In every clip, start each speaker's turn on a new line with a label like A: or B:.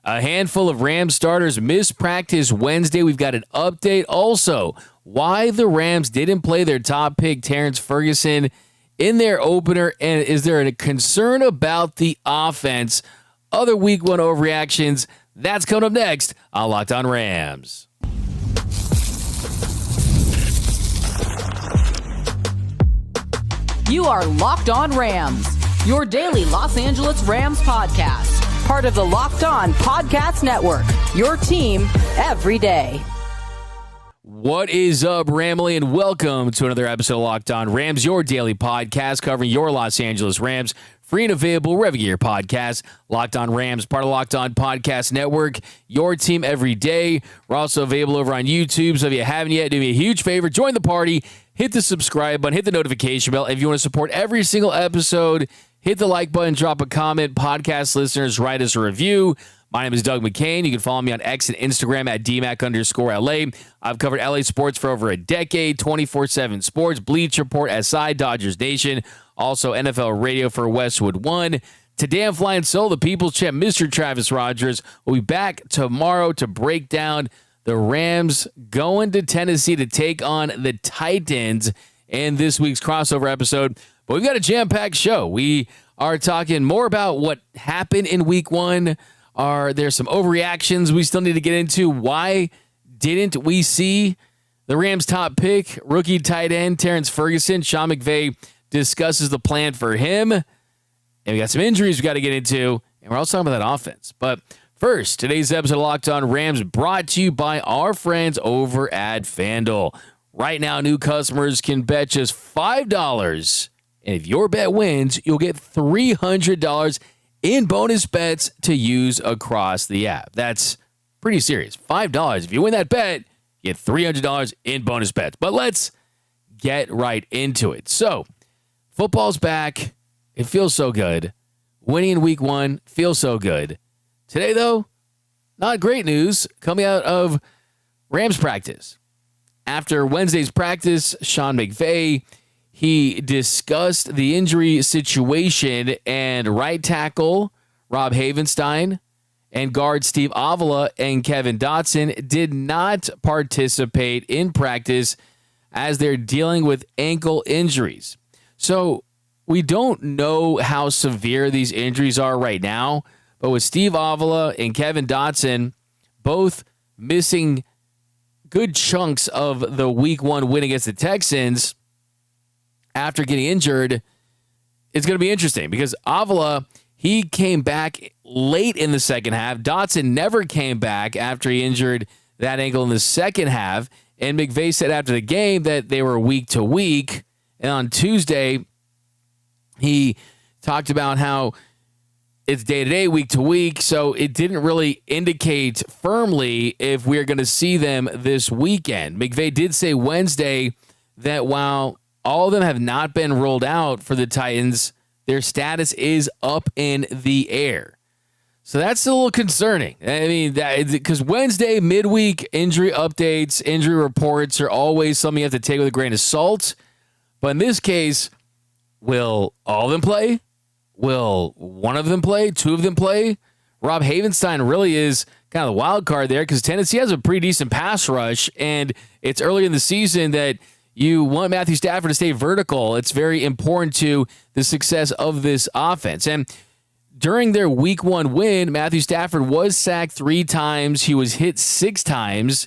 A: A handful of Rams starters missed practice Wednesday. We've got an update. Also, why the Rams didn't play their top pick, Terrance Ferguson, in their opener, and is there a concern about the offense? Other Week 1 overreactions, that's coming up next on Locked On Rams.
B: You are Locked On Rams, your daily Los Angeles Rams podcast. Part of the Locked On Podcast Network, your team every day.
A: What is up, Ramily, and welcome to another episode of Locked On Rams, your daily podcast covering your Los Angeles Rams. Free and available wherever you get your podcast. Locked On Rams, part of Locked On Podcast Network, your team every day. We're also available over on YouTube, so if you haven't yet, do me a huge favor, join the party, hit the subscribe button, hit the notification bell. If you want to support every single episode, hit the like button, drop a comment. Podcast listeners, write us a review. My name is Doug McCain. You can follow me on X and Instagram at DMAC_LA. I've covered LA sports for over a decade, 24/7 sports, Bleach Report, SI, Dodgers Nation, also NFL radio for Westwood One. Today I'm flying solo. The People's Champ, Mr. Travis Rogers, will be back tomorrow to break down the Rams going to Tennessee to take on the Titans in this week's crossover episode. But we've got a jam-packed show. We are talking more about what happened in Week 1. Are there some overreactions we still need to get into? Why didn't we see the Rams' top pick, rookie tight end Terrance Ferguson? Sean McVay discusses the plan for him. And we got some injuries we got to get into. And we're also talking about that offense. But first, today's episode of Locked On Rams brought to you by our friends over at FanDuel. Right now, new customers can bet just $5. And if your bet wins, you'll get $300 in bonus bets to use across the app. That's pretty serious. $5. If you win that bet, you get $300 in bonus bets. But let's get right into it. So, football's back. It feels so good. Winning in Week 1 feels so good. Today, though, not great news coming out of Rams practice. After Wednesday's practice, Sean McVay, he discussed the injury situation, and right tackle Rob Havenstein and guard Steve Avila and Kevin Dotson did not participate in practice as they're dealing with ankle injuries. So we don't know how severe these injuries are right now, but with Steve Avila and Kevin Dotson both missing good chunks of the Week 1 win against the Texans after getting injured, it's going to be interesting because Avila, he came back late in the second half. Dotson never came back after he injured that ankle in the second half. And McVay said after the game that they were week to week. And on Tuesday, he talked about how it's day-to-day, week-to-week, so it didn't really indicate firmly if we're going to see them this weekend. McVay did say Wednesday that while all of them have not been ruled out for the Titans, their status is up in the air. So that's a little concerning. I mean, because Wednesday, midweek injury updates, injury reports are always something you have to take with a grain of salt. But in this case, will all of them play? Will one of them play? Two of them play? Rob Havenstein really is kind of the wild card there because Tennessee has a pretty decent pass rush, and it's early in the season that you want Matthew Stafford to stay vertical. It's very important to the success of this offense. And during their Week 1 win, Matthew Stafford was sacked 3 times. He was hit 6 times.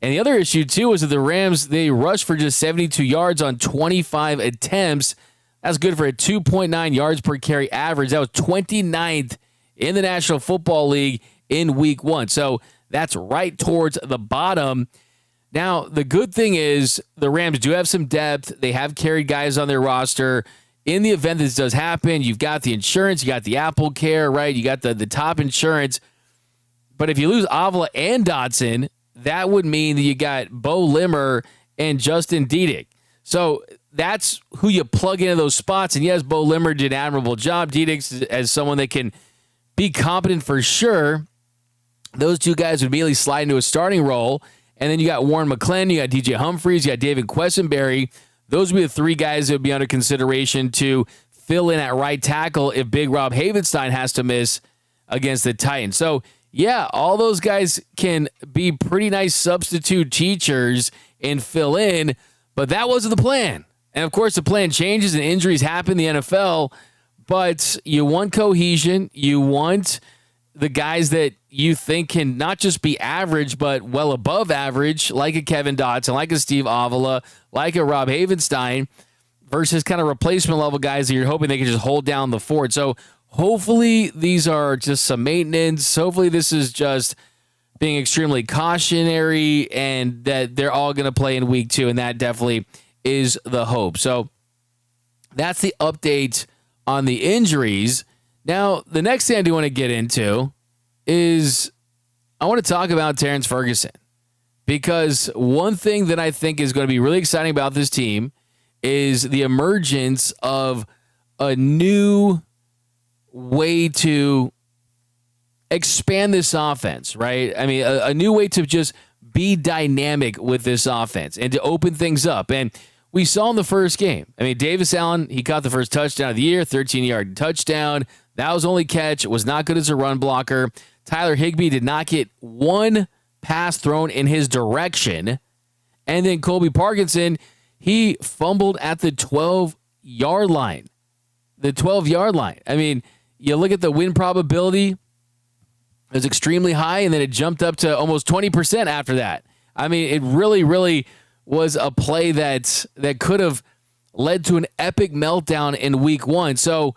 A: And the other issue, too, is that the Rams, they rushed for just 72 yards on 25 attempts. That's good for a 2.9 yards per carry average. That was 29th in the National Football League in Week 1. So that's right towards the bottom. Now, the good thing is the Rams do have some depth. They have carried guys on their roster. In the event this does happen, you've got the insurance, you got the Apple Care, right? You got the top insurance. But if you lose Avila and Dotson, that would mean that you got Bo Limmer and Justin Diedick. So that's who you plug into those spots. And yes, Bo Limmer did an admirable job. Diedick as someone that can be competent for sure. Those two guys would immediately slide into a starting role. And then you got Warren McClendon, you got DJ Humphries, you got David Quessenberry. Those would be the 3 guys that would be under consideration to fill in at right tackle if Big Rob Havenstein has to miss against the Titans. So yeah, all those guys can be pretty nice substitute teachers and fill in, but that wasn't the plan. And of course, the plan changes and injuries happen in the NFL, but you want cohesion. You want the guys that you think can not just be average, but well above average, like a Kevin Dotson, like a Steve Avila, like a Rob Havenstein, versus kind of replacement level guys that you're hoping they can just hold down the fort. So hopefully these are just some maintenance. Hopefully this is just being extremely cautionary and that they're all going to play in week 2. And that definitely is the hope. So that's the update on the injuries. Now, the next thing I do want to get into is I want to talk about Terrance Ferguson, because one thing that I think is going to be really exciting about this team is the emergence of a new way to expand this offense, right? I mean, a new way to just be dynamic with this offense and to open things up. And we saw in the first game, I mean, Davis Allen, he caught the first touchdown of the year, 13-yard touchdown. That was only catch. Was not good as a run blocker. Tyler Higbee did not get one pass thrown in his direction. And then Colby Parkinson, he fumbled at the 12-yard line. The 12-yard line. I mean, you look at the win probability, it was extremely high, and then it jumped up to almost 20% after that. I mean, it really, really was a play that could have led to an epic meltdown in week 1. So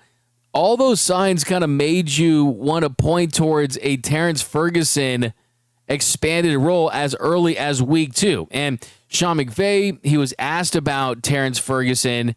A: all those signs kind of made you want to point towards a Terrance Ferguson expanded role as early as week 2. And Sean McVay, he was asked about Terrance Ferguson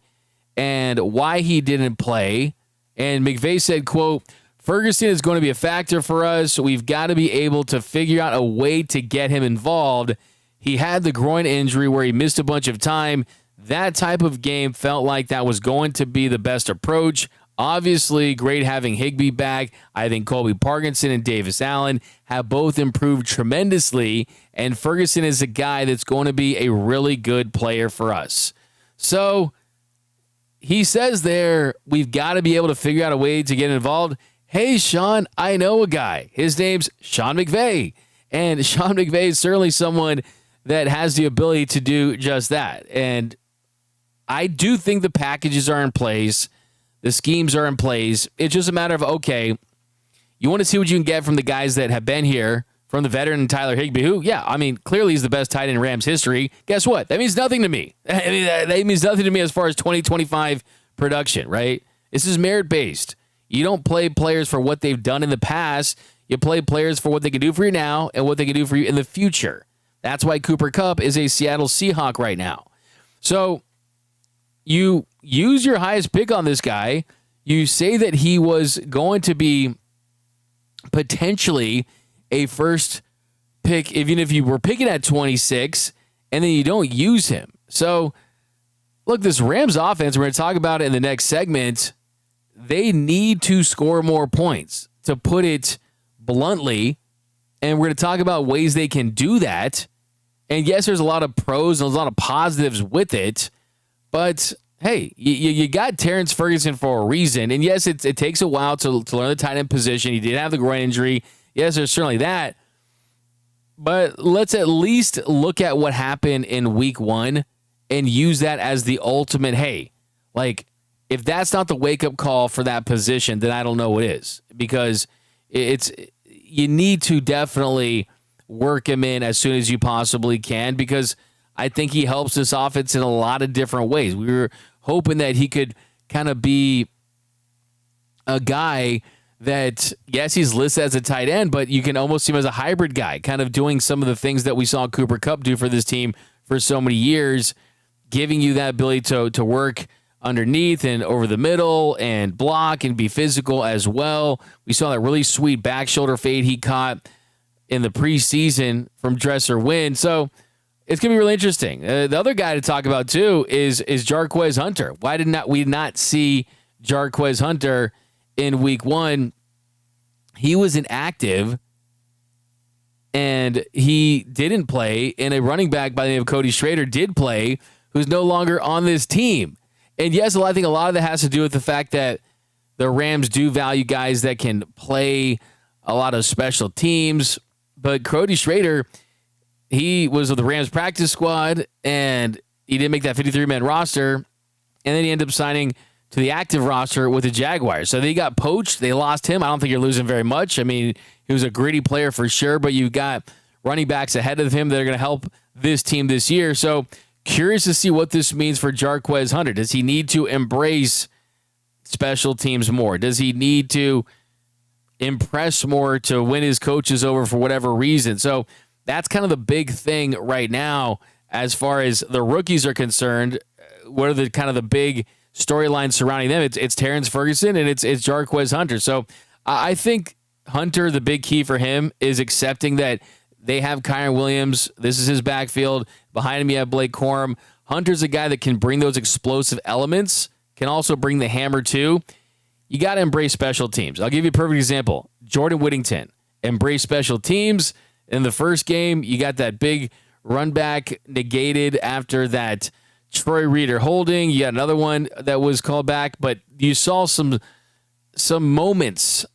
A: and why he didn't play. And McVay said, quote, "Ferguson is going to be a factor for us. We've got to be able to figure out a way to get him involved. He had the groin injury where he missed a bunch of time. That type of game felt like that was going to be the best approach. Obviously, great having Higbee back. I think Colby Parkinson and Davis Allen have both improved tremendously, and Ferguson is a guy that's going to be a really good player for us." So he says there, we've got to be able to figure out a way to get involved. Hey, Sean, I know a guy. His name's Sean McVay. And Sean McVay is certainly someone that has the ability to do just that. And I do think the packages are in place. The schemes are in place. It's just a matter of, okay, you want to see what you can get from the guys that have been here, from the veteran Tyler Higbee, who, yeah, I mean, clearly he's the best tight end in Rams history. Guess what? That means nothing to me. I mean, that means nothing to me as far as 2025 production, right? This is merit-based. You don't play players for what they've done in the past. You play players for what they can do for you now and what they can do for you in the future. That's why Cooper Kupp is a Seattle Seahawk right now. So you use your highest pick on this guy. You say that he was going to be potentially a first pick, even if you were picking at 26, and then you don't use him. So, look, this Rams offense, we're going to talk about it in the next segment, they need to score more points, to put it bluntly, and we're going to talk about ways they can do that. And yes, there's a lot of pros and there's a lot of positives with it, but hey, you got Terrance Ferguson for a reason. And yes, it takes a while to learn the tight end position. He did have the groin injury. Yes, there's certainly that. But let's at least look at what happened in week 1 and use that as the ultimate, hey, like, if that's not the wake-up call for that position, then I don't know what is. Because you need to definitely work him in as soon as you possibly can, because I think he helps this offense in a lot of different ways. We were hoping that he could kind of be a guy that, yes, he's listed as a tight end, but you can almost see him as a hybrid guy, kind of doing some of the things that we saw Cooper Kupp do for this team for so many years, giving you that ability to work underneath and over the middle and block and be physical as well. We saw that really sweet back shoulder fade he caught in the preseason from Dresser Wynn. So it's going to be really interesting. The other guy to talk about, too, is Jarquez Hunter. Why did we not see Jarquez Hunter in week 1? He was inactive, and he didn't play, and a running back by the name of Cody Schrader did play, who's no longer on this team. And yes, I think a lot of that has to do with the fact that the Rams do value guys that can play a lot of special teams. But Cody Schrader, he was with the Rams practice squad, and he didn't make that 53-man roster, and then he ended up signing to the active roster with the Jaguars. So they got poached. They lost him. I don't think you're losing very much. I mean, he was a gritty player for sure, but you got running backs ahead of him that are going to help this team this year. So curious to see what this means for Jarquez Hunter. Does he need to embrace special teams more? Does he need to impress more to win his coaches over for whatever reason? So that's kind of the big thing right now as far as the rookies are concerned. What are the kind of the big storylines surrounding them? It's Terrance Ferguson and it's Jarquez Hunter. So I think Hunter, the big key for him is accepting that they have Kyren Williams. This is his backfield. Behind him, you have Blake Corum. Hunter's a guy that can bring those explosive elements, can also bring the hammer too. You got to embrace special teams. I'll give you a perfect example. Jordan Whittington embraced special teams. In the first game, you got that big run back negated after that Troy Reader holding. You got another one that was called back, but you saw some moments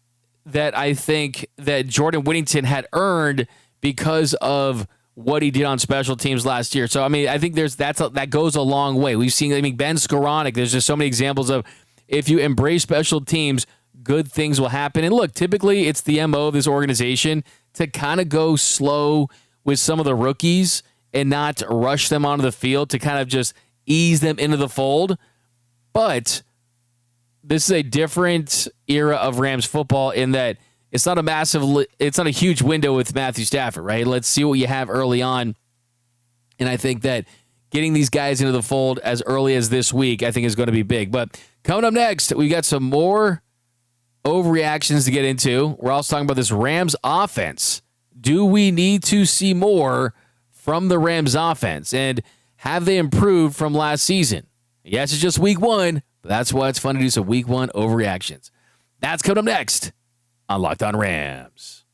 A: that I think that Jordan Whittington had earned because of what he did on special teams last year. So, I mean, I think that goes a long way. We've seen, Ben Skoranek, there's just so many examples of if you embrace special teams, good things will happen. And look, typically it's the MO of this organization to kind of go slow with some of the rookies and not rush them onto the field, to kind of just ease them into the fold. But this is a different era of Rams football in that it's not a huge window with Matthew Stafford, right? Let's see what you have early on. And I think that getting these guys into the fold as early as this week, I think is going to be big. But coming up next, we got some more overreactions to get into. We're also talking about this Rams offense. Do we need to see more from the Rams offense? And have they improved from last season? Yes, it's just week one, but that's why it's fun to do some week one overreactions. That's coming up next on Locked On Rams.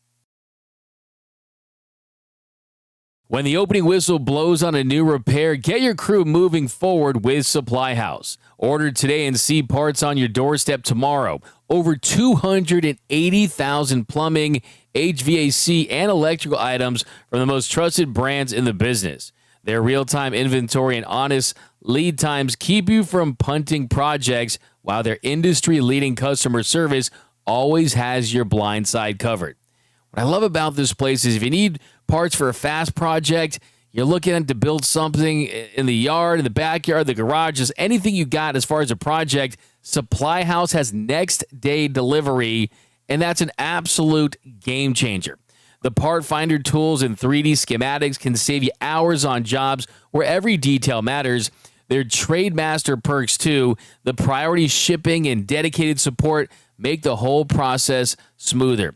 A: When the opening whistle blows on a new repair, get your crew moving forward with Supply House. Order today and see parts on your doorstep tomorrow. Over 280,000 plumbing, HVAC, and electrical items from the most trusted brands in the business. Their real-time inventory and honest lead times keep you from punting projects, while their industry-leading customer service always has your blind side covered. What I love about this place is if you need parts for a fast project, you're looking to build something in the yard, in the backyard, the garage, just anything you got as far as a project, Supply House has next-day delivery, and that's an absolute game changer. The part finder tools and 3D schematics can save you hours on jobs where every detail matters. Their Trademaster perks, too, the priority shipping and dedicated support make the whole process smoother.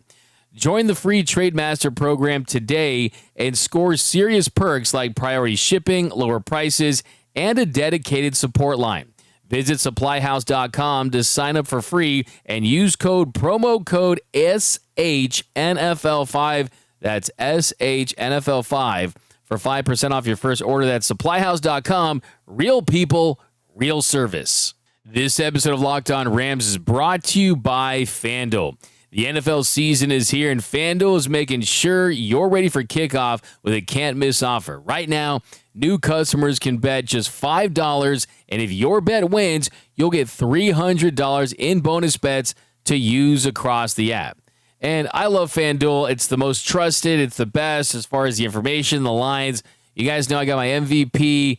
A: Join the free Trademaster program today and score serious perks like priority shipping, lower prices, and a dedicated support line. Visit supplyhouse.com to sign up for free and use promo code SHNFL5. That's SHNFL5 for 5% off your first order. That's supplyhouse.com. Real people, real service. This episode of Locked On Rams is brought to you by FanDuel. The NFL season is here, and FanDuel is making sure you're ready for kickoff with a can't-miss offer. Right now, new customers can bet just $5, and if your bet wins, you'll get $300 in bonus bets to use across the app. And I love FanDuel. It's the most trusted. It's the best as far as the information, the lines. You guys know I got my MVP,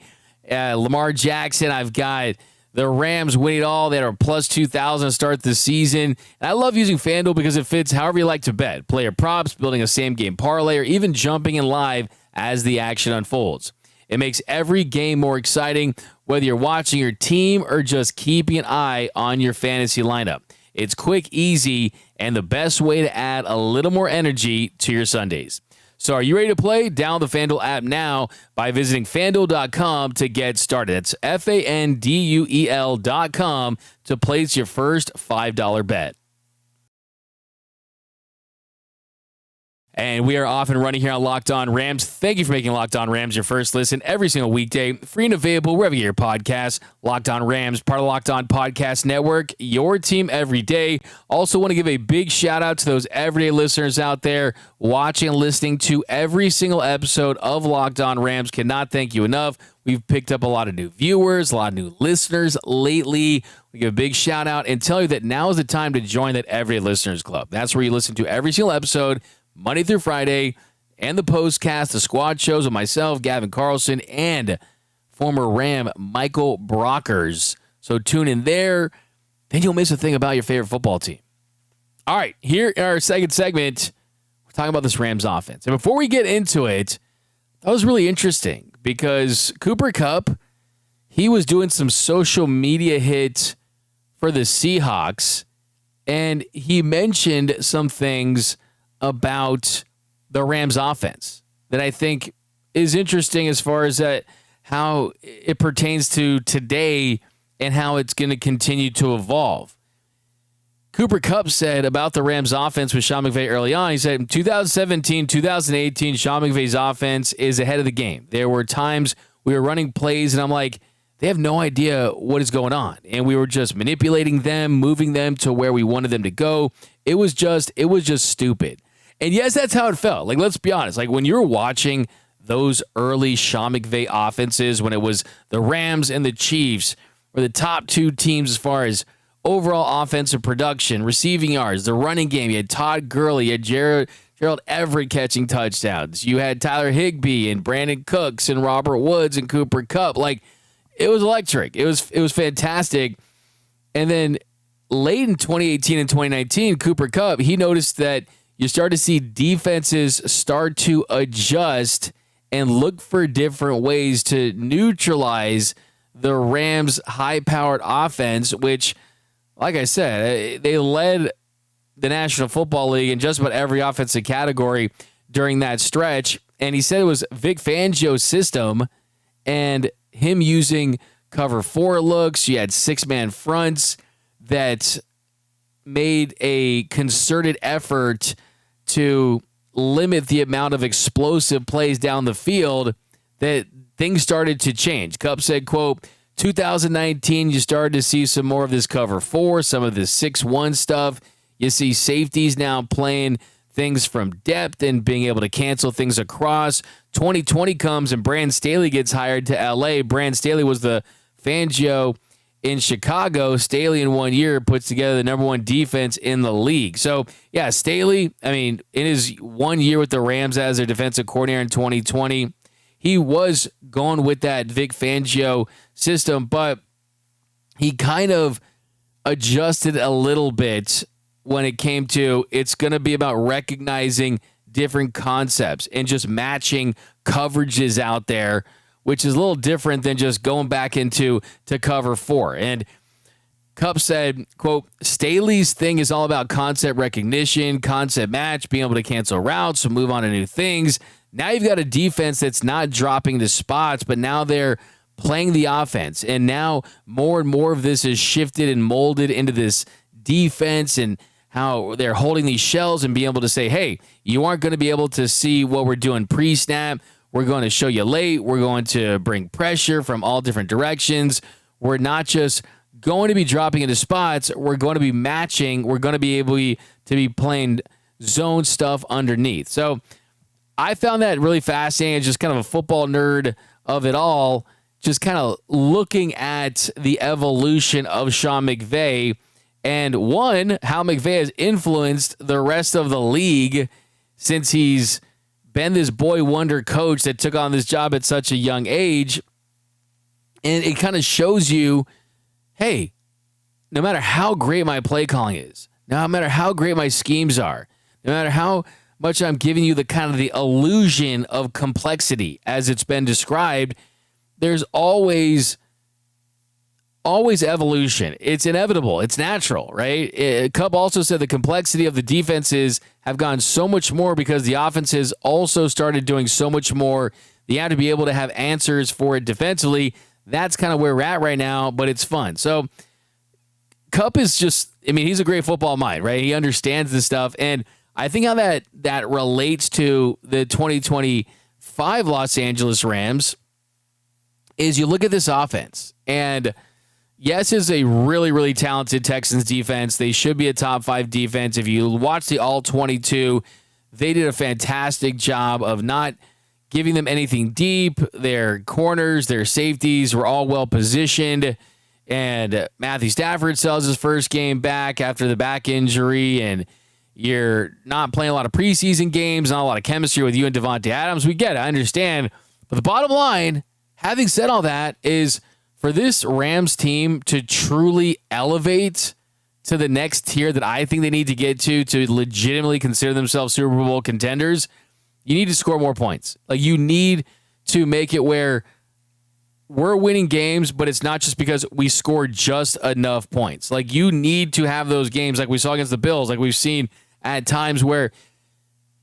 A: Lamar Jackson. I've got the Rams winning it all. They had a plus 2,000 to start the season. And I love using FanDuel because it fits however you like to bet. Player props, building a same-game parlay, or even jumping in live as the action unfolds. It makes every game more exciting, whether you're watching your team or just keeping an eye on your fantasy lineup. It's quick, easy, and the best way to add a little more energy to your Sundays. So are you ready to play? Download the FanDuel app now by visiting FanDuel.com to get started. That's FanDuel.com to place your first $5 bet. And we are off and running here on Locked On Rams. Thank you for making Locked On Rams your first listen every single weekday. Free and available wherever you get your podcast. Locked On Rams, part of Locked On Podcast Network, your team every day. Also want to give a big shout out to those everyday listeners out there watching and listening to every single episode of Locked On Rams. Cannot thank you enough. We've picked up a lot of new viewers, a lot of new listeners lately. We give a big shout out and tell you that now is the time to join that Everyday Listeners Club. That's where you listen to every single episode, Monday through Friday, and the postcast, the squad shows with myself, Gavin Carlson, and former Ram Michael Brockers. So tune in there. Then you'll miss a thing about your favorite football team. All right, here in our second segment, we're talking about this Rams offense. And before we get into it, that was really interesting because Cooper Kupp, he was doing some social media hit for the Seahawks, and he mentioned some things about the Rams offense that I think is interesting as far as how it pertains to today and how it's going to continue to evolve. Cooper Kupp said about the Rams offense with Sean McVay early on, he said, in 2017, 2018, Sean McVay's offense is ahead of the game. There were times we were running plays and I'm like, they have no idea what is going on. And we were just manipulating them, moving them to where we wanted them to go. It was just stupid. And yes, that's how it felt. Like, let's be honest. Like, when you're watching those early Sean McVay offenses, when it was the Rams and the Chiefs were the top two teams as far as overall offensive production, receiving yards, the running game, you had Todd Gurley, you had Gerald Everett catching touchdowns. You had Tyler Higbee and Brandon Cooks and Robert Woods and Cooper Kupp. Like, it was electric. It was fantastic. And then late in 2018 and 2019, Cooper Kupp, he noticed that you start to see defenses start to adjust and look for different ways to neutralize the Rams' high-powered offense, which, like I said, they led the National Football League in just about every offensive category during that stretch. And he said it was Vic Fangio's system and him using cover 4 looks. You had 6-man fronts that made a concerted effort to limit the amount of explosive plays down the field, that things started to change. Kupp said, quote, 2019, you started to see some more of this cover 4, some of this 6-1 stuff. You see safeties now playing things from depth and being able to cancel things across. 2020 comes and Brandon Staley gets hired to L.A. Brandon Staley was the Fangio in Chicago. Staley in 1 year puts together the number 1 defense in the league. So, yeah, Staley, I mean, in his 1 year with the Rams as their defensive coordinator in 2020, he was going with that Vic Fangio system, but he kind of adjusted a little bit when it came to it's going to be about recognizing different concepts and just matching coverages out there, which is a little different than just going back into cover 4. And Kupp said, quote, Staley's thing is all about concept recognition, concept match, being able to cancel routes, so move on to new things. Now you've got a defense that's not dropping the spots, but now they're playing the offense. And now more and more of this is shifted and molded into this defense and how they're holding these shells and being able to say, hey, you aren't going to be able to see what we're doing pre-snap. We're going to show you late. We're going to bring pressure from all different directions. We're not just going to be dropping into spots. We're going to be matching. We're going to be able to be playing zone stuff underneath. So I found that really fascinating. Just kind of a football nerd of it all, just kind of looking at the evolution of Sean McVay and how McVay has influenced the rest of the league since he's been this boy wonder coach that took on this job at such a young age. And it kind of shows you, hey, no matter how great my play calling is, no matter how great my schemes are, no matter how much I'm giving you the kind of the illusion of complexity as it's been described, there's always evolution. It's inevitable. It's natural, right? Kupp also said the complexity of the defenses have gone so much more because the offenses also started doing so much more. You have to be able to have answers for it defensively. That's kind of where we're at right now, but it's fun. So Kupp is just, I mean, he's a great football mind, right? He understands this stuff. And I think how that relates to the 2025 Los Angeles Rams is you look at this offense, and yes, it's a really, really talented Texans defense. They should be a top 5 defense. If you watch the All-22, they did a fantastic job of not giving them anything deep. Their corners, their safeties were all well positioned. And Matthew Stafford sells his first game back after the back injury, and you're not playing a lot of preseason games, not a lot of chemistry with you and Davante Adams. We get it. I understand. But the bottom line, having said all that, is for this Rams team to truly elevate to the next tier that I think they need to get to legitimately consider themselves Super Bowl contenders, you need to score more points. Like, you need to make it where we're winning games, but it's not just because we scored just enough points. Like, you need to have those games like we saw against the Bills, like we've seen at times where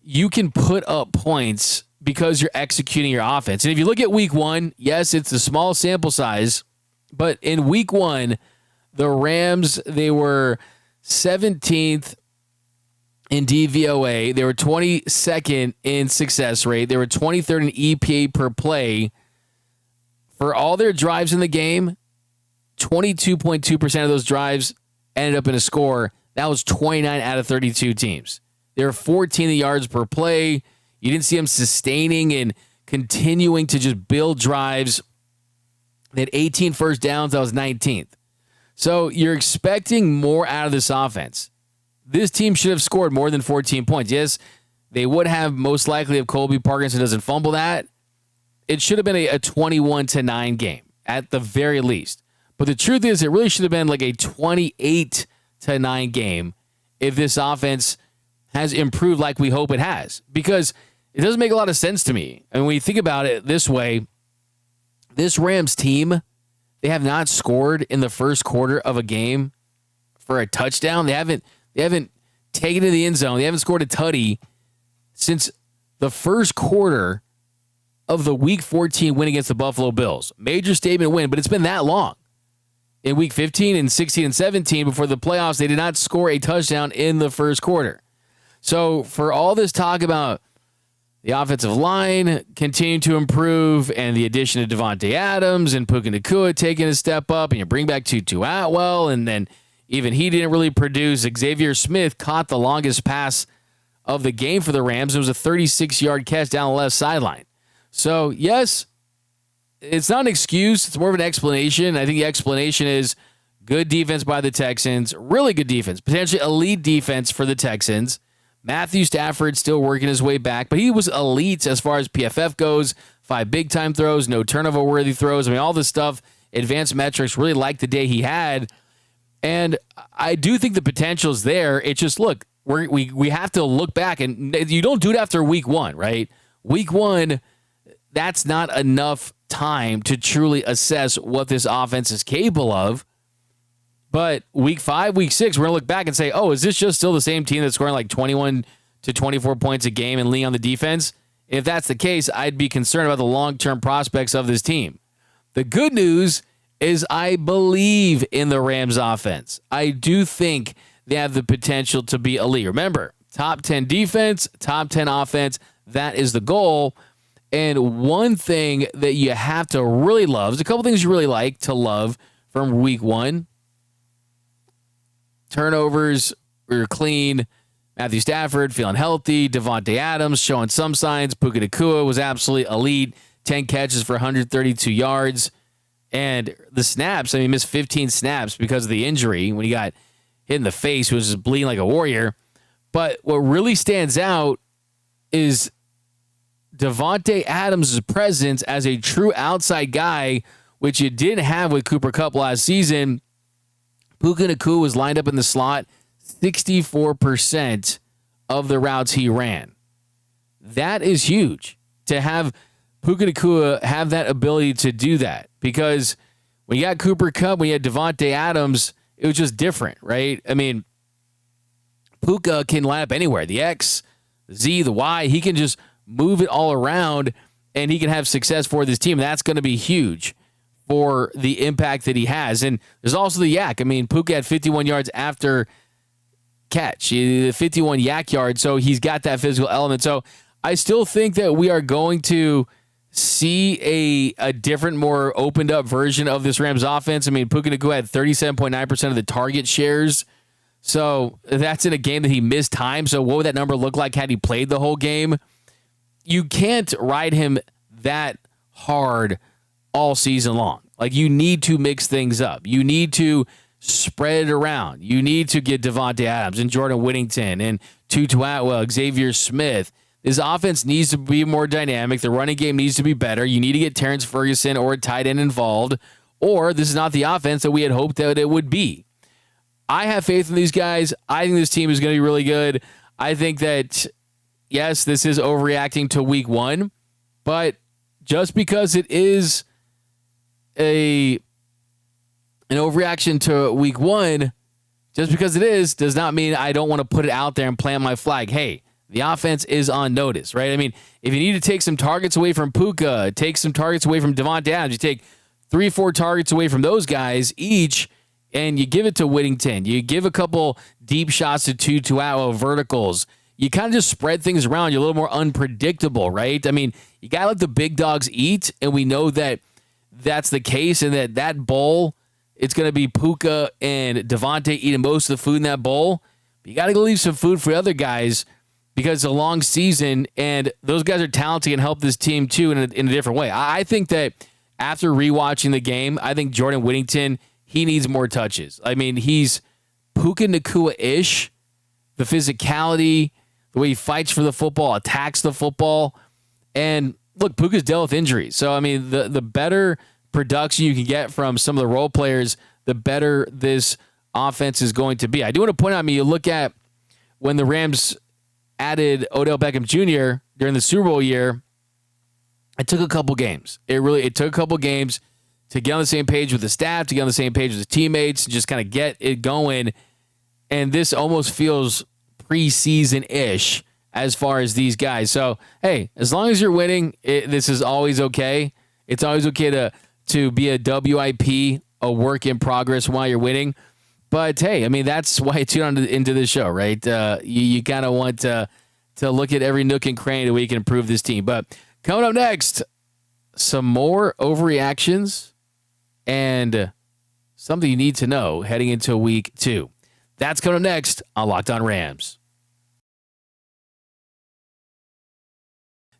A: you can put up points because you're executing your offense. And if you look at week 1, yes, it's a small sample size, but in week 1, the Rams, they were 17th in DVOA. They were 22nd in success rate. They were 23rd in EPA per play. For all their drives in the game, 22.2% of those drives ended up in a score. That was 29 out of 32 teams. They were 14 yards per play. You didn't see them sustaining and continuing to just build drives. They had 18 first downs. That was 19th. So you're expecting more out of this offense. This team should have scored more than 14 points. Yes, they would have most likely if Colby Parkinson doesn't fumble that. It should have been a 21-9 game at the very least. But the truth is, it really should have been like a 28-9 game if this offense has improved like we hope it has. Because it doesn't make a lot of sense to me. And when you think about it this way, this Rams team, they have not scored in the first quarter of a game for a touchdown. They haven't taken to the end zone. They haven't scored a tutty since the first quarter of the Week 14 win against the Buffalo Bills. Major statement win, but it's been that long. In Week 15 and 16 and 17 before the playoffs, they did not score a touchdown in the first quarter. So for all this talk about the offensive line continuing to improve and the addition of Davante Adams and Puka Nacua taking a step up, and you bring back Tutu Atwell, and then even he didn't really produce. Xavier Smith caught the longest pass of the game for the Rams. It was a 36-yard catch down the left sideline. So, yes, it's not an excuse. It's more of an explanation. I think the explanation is good defense by the Texans, really good defense, potentially elite defense for the Texans. Matthew Stafford still working his way back, but he was elite as far as PFF goes. 5 big-time throws, no turnover-worthy throws. I mean, all this stuff, advanced metrics, really liked the day he had. And I do think the potential is there. It's just, look, we have to look back, and you don't do it after week 1, right? Week 1, that's not enough time to truly assess what this offense is capable of. But week 5, week 6, we're going to look back and say, oh, is this just still the same team that's scoring like 21 to 24 points a game and leaning on the defense? If that's the case, I'd be concerned about the long-term prospects of this team. The good news is I believe in the Rams offense. I do think they have the potential to be elite. Remember, top 10 defense, top 10 offense, that is the goal. And one thing that you have to really love, there's a couple things you really like to love from week 1. Turnovers were clean. Matthew Stafford feeling healthy. Davante Adams showing some signs. Puka Nacua was absolutely elite. 10 catches for 132 yards. And the snaps, I mean, he missed 15 snaps because of the injury when he got hit in the face. He was just bleeding like a warrior. But what really stands out is Davante Adams' presence as a true outside guy, which you didn't have with Cooper Kupp last season. Puka Nacua was lined up in the slot 64% of the routes he ran. That is huge to have Puka Nacua have that ability to do that, because when you got Cooper Kupp, when you had Davante Adams, it was just different, right? I mean, Puka can line up anywhere. The X, the Z, the Y, he can just move it all around, and he can have success for this team. That's going to be huge for the impact that he has. And there's also the yak. I mean, Puka had 51 yards after catch, the 51 yak yard. So he's got that physical element. So I still think that we are going to see a different, more opened up version of this Rams offense. I mean, Puka Nacua had 37.9% of the target shares. So that's in a game that he missed time. So what would that number look like had he played the whole game? You can't ride him that hard all season long. Like, you need to mix things up. You need to spread it around. You need to get Devontae Adams and Jordan Whittington and Tutu Atwell, Xavier Smith. This offense needs to be more dynamic. The running game needs to be better. You need to get Terrance Ferguson or a tight end involved, or this is not the offense that we had hoped that it would be. I have faith in these guys. I think this team is going to be really good. I think that, yes, this is overreacting to week one, but just because it is an overreaction to week one, just because it is, does not mean I don't want to put it out there and plant my flag. Hey, the offense is on notice, right? I mean, if you need to take some targets away from Puka, take some targets away from Devontae Adams, you take 3-4 targets away from those guys each, and you give it to Whittington. You give a couple deep shots to Tutu Atwell, verticals. You kind of just spread things around. You're a little more unpredictable, right? I mean, you got to let the big dogs eat, and we know that that's the case, and that bowl, it's going to be Puka and Devontae eating most of the food in that bowl. But you got to leave some food for the other guys because it's a long season, and those guys are talented and help this team, too, in a different way. I think that after rewatching the game, I think Jordan Whittington, he needs more touches. I mean, he's Puka Nacua-ish. The physicality, the way he fights for the football, attacks the football. And look, Puka's dealt with injuries. So, I mean, the better production you can get from some of the role players, the better this offense is going to be. I do want to point out, you look at when the Rams added Odell Beckham Jr. during the Super Bowl year, it took a couple games. It took a couple games to get on the same page with the staff, to get on the same page with his teammates, and just kind of get it going. And this almost feels preseason-ish as far as these guys. So, hey, as long as you're winning, this is always okay. It's always okay to be a WIP, a work in progress while you're winning. But, hey, I mean, that's why you tune into this show, right? You kind of want to look at every nook and cranny that we can improve this team. But coming up next, some more overreactions and something you need to know heading into week 2. That's coming up next on Locked On Rams.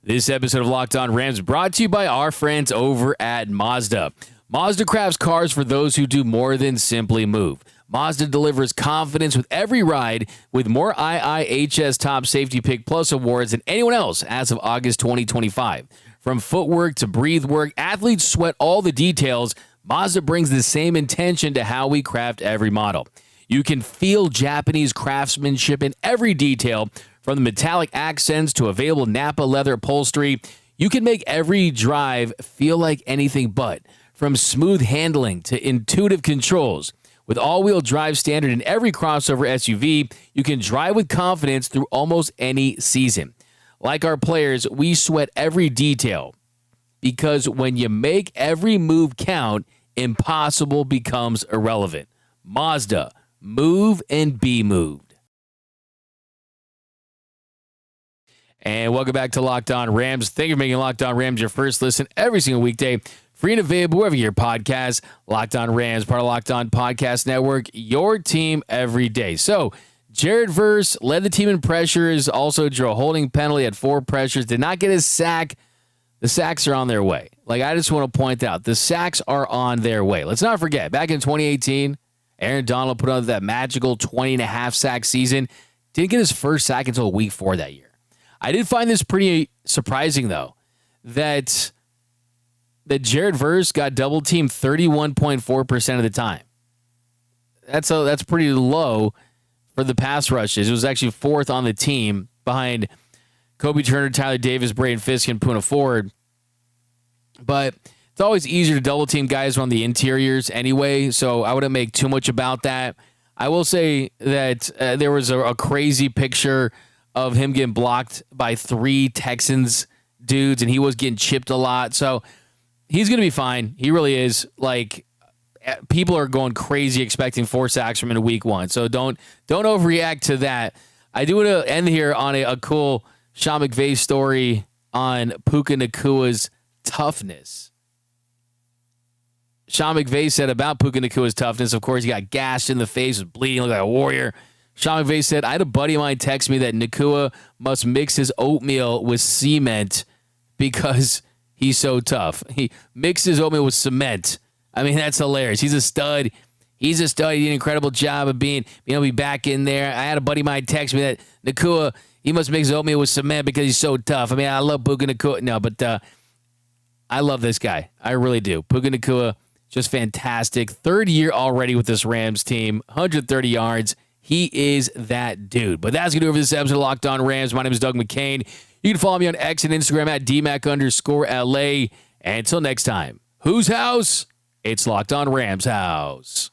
A: This episode of Locked On Rams brought to you by our friends over at Mazda. Mazda crafts cars for those who do more than simply move. Mazda delivers confidence with every ride with more IIHS Top Safety Pick Plus awards than anyone else as of August 2025. From footwork to breathe work, athletes sweat all the details. Mazda brings the same intention to how we craft every model. You can feel Japanese craftsmanship in every detail, from the metallic accents to available Napa leather upholstery. You can make every drive feel like anything but. From smooth handling to intuitive controls. With all-wheel drive standard in every crossover SUV, you can drive with confidence through almost any season. Like our players, we sweat every detail, because when you make every move count, impossible becomes irrelevant. Mazda, move and be moved. And welcome back to Locked On Rams. Thank you for making Locked On Rams your first listen every single weekday. Free and available wherever you get your podcast. Locked On Rams, part of Locked On Podcast Network, your team every day. So, Jared Verse led the team in pressures, also drew a holding penalty, had 4 pressures, did not get his sack. The sacks are on their way. Like, I just want to point out, the sacks are on their way. Let's not forget, back in 2018, Aaron Donald put on that magical 20.5 sack season. Didn't get his first sack until week 4 that year. I did find this pretty surprising, though, that Jared Verse got double teamed 31.4% of the time. That's pretty low for the pass rushes. It was actually 4th on the team behind Kobe Turner, Tyler Davis, Braden Fisk, and Poona Ford. But it's always easier to double team guys who are on the interiors anyway, so I wouldn't make too much about that. I will say that there was a crazy picture of him getting blocked by 3 Texans dudes, and he was getting chipped a lot. So he's going to be fine. He really is. Like, people are going crazy expecting 4 sacks from him in week 1. So don't overreact to that. I do want to end here on a cool Sean McVay story on Puka Nacua's toughness. Sean McVay said about Puka Nacua's toughness, of course, he got gashed in the face, was bleeding, looked like a warrior. Sean McVay said, I had a buddy of mine text me that Nacua must mix his oatmeal with cement because he's so tough. He mixes oatmeal with cement. I mean, that's hilarious. He's a stud. He did an incredible job of being able to be back in there. I had a buddy of mine text me that Nacua, he must mix his oatmeal with cement because he's so tough. I mean, I love Puka Nacua. No, but I love this guy. I really do. Puka Nacua, just fantastic. 3rd year already with this Rams team. 130 yards. He is that dude. But that's going to do it for this episode of Locked On Rams. My name is Doug McCain. You can follow me on X and Instagram at DMAC_LA. And until next time, whose house? It's Locked On Rams house.